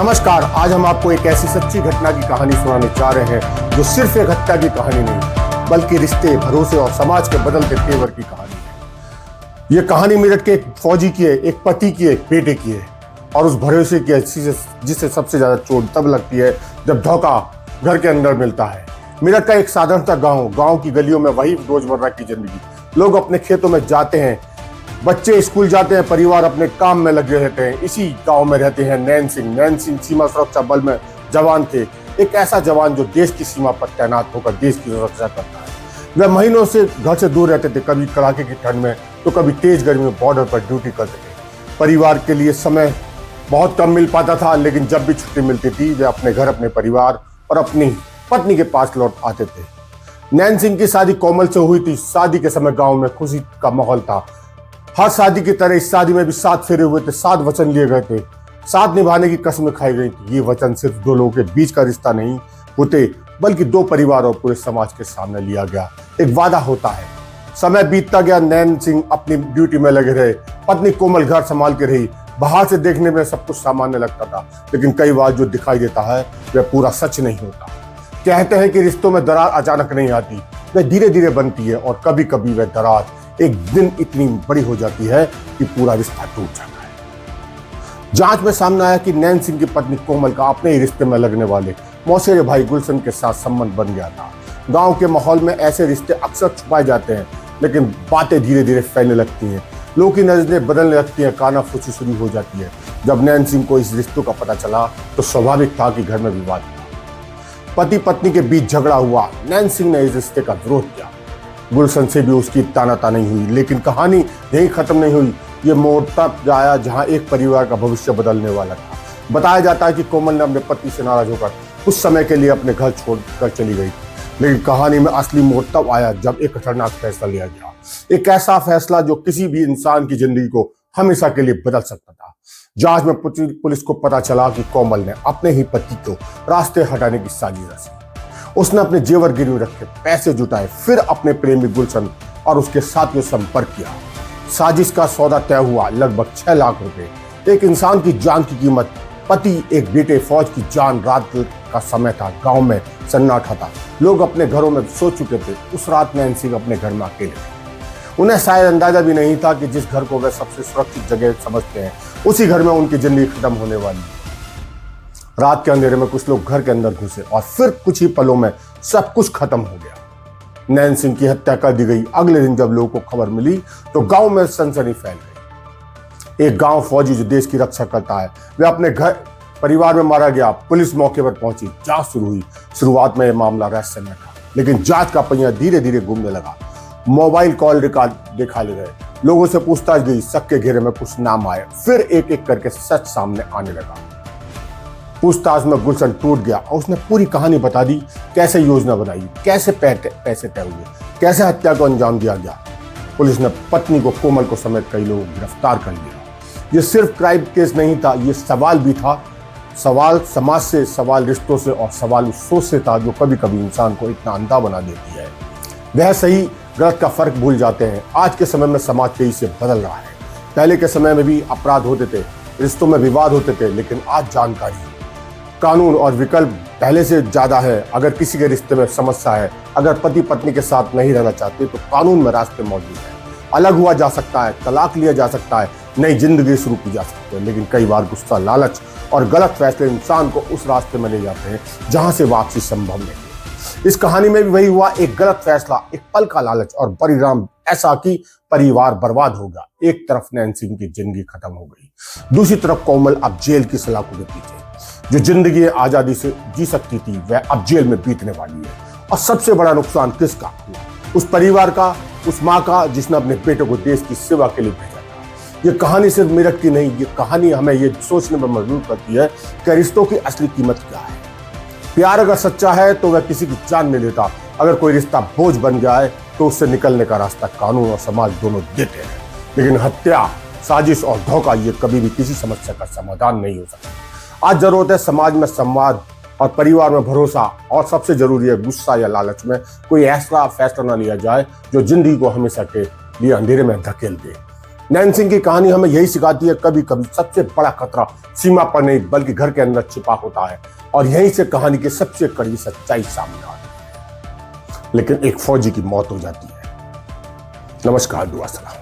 नमस्कार, आज हम आपको एक ऐसी सच्ची घटना की कहानी सुनाने जा रहे हैं जो सिर्फ एक हत्या की कहानी नहीं बल्कि रिश्ते, भरोसे और समाज के बदलते तेवर की कहानी है। ये कहानी मेरठ के एक फौजी की है, एक पति की है, एक बेटे की है और उस भरोसे की है जिससे सबसे ज्यादा चोट तब लगती है जब धोखा घर के अंदर मिलता है। मेरठ का एक साधारण सा गाँव की गलियों में वही रोजमर्रा की जिंदगी। लोग अपने खेतों में जाते हैं, बच्चे स्कूल जाते हैं, परिवार अपने काम में लगे रहते हैं। इसी गांव में रहते हैं नैन सिंह सीमा सुरक्षा बल में जवान थे। एक ऐसा जवान जो देश की सीमा पर तैनात होकर देश की सुरक्षा करता है। वह महीनों से घर से दूर रहते थे, कभी कड़ाके की ठंड में तो कभी तेज गर्मी में बॉर्डर पर ड्यूटी करते थे। परिवार के लिए समय बहुत कम मिल पाता था, लेकिन जब भी छुट्टी मिलती थी वे अपने घर, अपने परिवार और अपनी पत्नी के पास लौट आते थे। नैन सिंह की शादी कोमल से हुई थी। शादी के समय गाँव में खुशी का माहौल था। हर शादी की तरह इस शादी में भी 7 फेरे हुए थे, 7 वचन लिए गए थे, 7 निभाने की कसमें खाई गई थी। ये वचन सिर्फ 2 लोगों के बीच का रिश्ता नहीं होते बल्कि 2 परिवार और पूरे समाज के सामने लिया गया एक वादा होता है। समय बीतता गया, नैन सिंह अपनी ड्यूटी में लगे रहे, पत्नी कोमल घर संभाल के रही। बाहर से देखने में सब कुछ सामान्य लगता था, लेकिन कई बार जो दिखाई देता है वह पूरा सच नहीं होता। कहते हैं कि रिश्तों में दरार अचानक नहीं आती, वह धीरे धीरे बनती है और कभी कभी वह दरार एक दिन इतनी बड़ी हो जाती है कि पूरा रिश्ता टूट जाता है। जांच में सामने आया कि नैन सिंह की पत्नी कोमल का अपने ही रिश्ते में लगने वाले मौसेरे भाई गुलशन के साथ संबंध बन गया था। गांव के माहौल में ऐसे रिश्ते अक्सर छुपाए जाते हैं, लेकिन बातें धीरे धीरे फैलने लगती हैं, लोगों की नजरें बदलने लगती हैं, कानाफूसी शुरू हो जाती है। जब नैन सिंह को इस रिश्तों का पता चला तो स्वाभाविक था कि घर में विवाद हुआ। पति पत्नी के बीच झगड़ा हुआ। नैन सिंह ने इस रिश्ते का विरोध किया। गुलशन से भी उसकी तानातानी हुई, लेकिन कहानी यहीं खत्म नहीं हुई। ये मोड़ तब आया जहां एक परिवार का भविष्य बदलने वाला था। बताया जाता है कि कोमल ने अपने पति से नाराज होकर कुछ समय के लिए अपने घर छोड़कर चली गई, लेकिन कहानी में असली मोड़ तब आया जब एक खतरनाक फैसला लिया गया। एक ऐसा फैसला जो किसी भी इंसान की जिंदगी को हमेशा के लिए बदल सकता था। जांच में पुलिस को पता चला कि कोमल ने अपने ही पति को रास्ते हटाने की साजिश रची। उसने अपने जेवर गिरवी रखे, पैसे जुटाए, फिर अपने प्रेमी गुलशन और उसके साथियों से संपर्क किया। साजिश का सौदा तय हुआ, लगभग 6 लाख रुपए। एक इंसान की जान की कीमत, पति, एक बेटे, फौज की जान। रात का समय था, गांव में सन्नाटा था, लोग अपने घरों में सो चुके थे। उस रात नैन सिंह अपने घर में अकेले थे। उन्हें शायद अंदाजा भी नहीं था कि जिस घर को वे सबसे सुरक्षित जगह समझते हैं उसी घर में उनकी जिंदगी खत्म होने वाली है। रात के अंधेरे में कुछ लोग घर के अंदर घुसे और फिर कुछ ही पलों में सब कुछ खत्म हो गया। नैन सिंह की हत्या कर दी गई। अगले दिन जब लोगों को खबर मिली तो गांव में सनसनी फैल गई। एक गांव फौजी जो देश की रक्षा करता है, वह अपने घर परिवार में मारा गया। पुलिस मौके पर पहुंची, जांच शुरू हुई। शुरुआत में यह मामला रहस्यमय था, लेकिन जांच का पहिया धीरे धीरे घूमने लगा। मोबाइल कॉल रिकॉर्ड दिखा ले गए, लोगों से पूछताछ गई, शक के घेरे में कुछ नाम आए, फिर एक एक करके सच सामने आने लगा। पूछताछ में गुलशन टूट गया और उसने पूरी कहानी बता दी। कैसे योजना बनाई, कैसे पैसे तय हुए, कैसे हत्या को अंजाम दिया गया। पुलिस ने पत्नी को, कोमल को समेत कई लोगों को गिरफ्तार कर लिया। ये सिर्फ क्राइम केस नहीं था, ये सवाल भी था। सवाल समाज से, सवाल रिश्तों से और सवाल उस सोच से था जो कभी कभी इंसान को इतना अंधा बना देती है। वह सही गलत का फर्क भूल जाते हैं। आज के समय में समाज तेजी से बदल रहा है। पहले के समय में भी अपराध होते थे, रिश्तों में विवाद होते थे, लेकिन आज जानकारी, कानून और विकल्प पहले से ज्यादा है। अगर किसी के रिश्ते में समस्या है, अगर पति पत्नी के साथ नहीं रहना चाहते तो कानून में रास्ते मौजूद हैं। अलग हुआ जा सकता है, तलाक लिया जा सकता है, नई जिंदगी शुरू की जा सकती है। लेकिन कई बार गुस्सा, लालच और गलत फैसले इंसान को उस रास्ते में ले जाते हैं जहां से वापसी संभव नहीं। इस कहानी में भी वही हुआ। एक गलत फैसला, एक पल का लालच और परिणाम ऐसा कि परिवार बर्बाद हो गया। एक तरफ नैन सिंह की जिंदगी खत्म हो गई, दूसरी तरफ कोमल अब जेल की सलाखों के पीछे। जो जिंदगी आजादी से जी सकती थी वह अब जेल में बीतने वाली है। और सबसे बड़ा नुकसान किसका हुआ? उस परिवार का, उस माँ का जिसने अपने बेटे को देश की सेवा के लिए भेजा था। ये कहानी सिर्फ मेरठ की नहीं, ये कहानी हमें ये सोचने पर मजबूर करती है कि रिश्तों की असली कीमत क्या है। प्यार अगर सच्चा है तो वह किसी की जान नहीं लेता। अगर कोई रिश्ता बोझ बन गया है तो उससे निकलने का रास्ता कानून और समाज दोनों देते हैं, लेकिन हत्या, साजिश और धोखा ये कभी भी किसी समस्या का समाधान नहीं हो सकता। आज जरूरत है समाज में संवाद और परिवार में भरोसा, और सबसे जरूरी है गुस्सा या लालच में कोई ऐसा फैसला न लिया जाए जो जिंदगी को हमेशा के लिए अंधेरे में धकेल दे। नैन सिंह की कहानी हमें यही सिखाती है, कभी कभी सबसे बड़ा खतरा सीमा पर नहीं बल्कि घर के अंदर छिपा होता है, और यहीं से कहानी की सबसे कड़वी सच्चाई सामने आती है। लेकिन एक फौजी की मौत हो जाती है। नमस्कार, दुआ सलाम।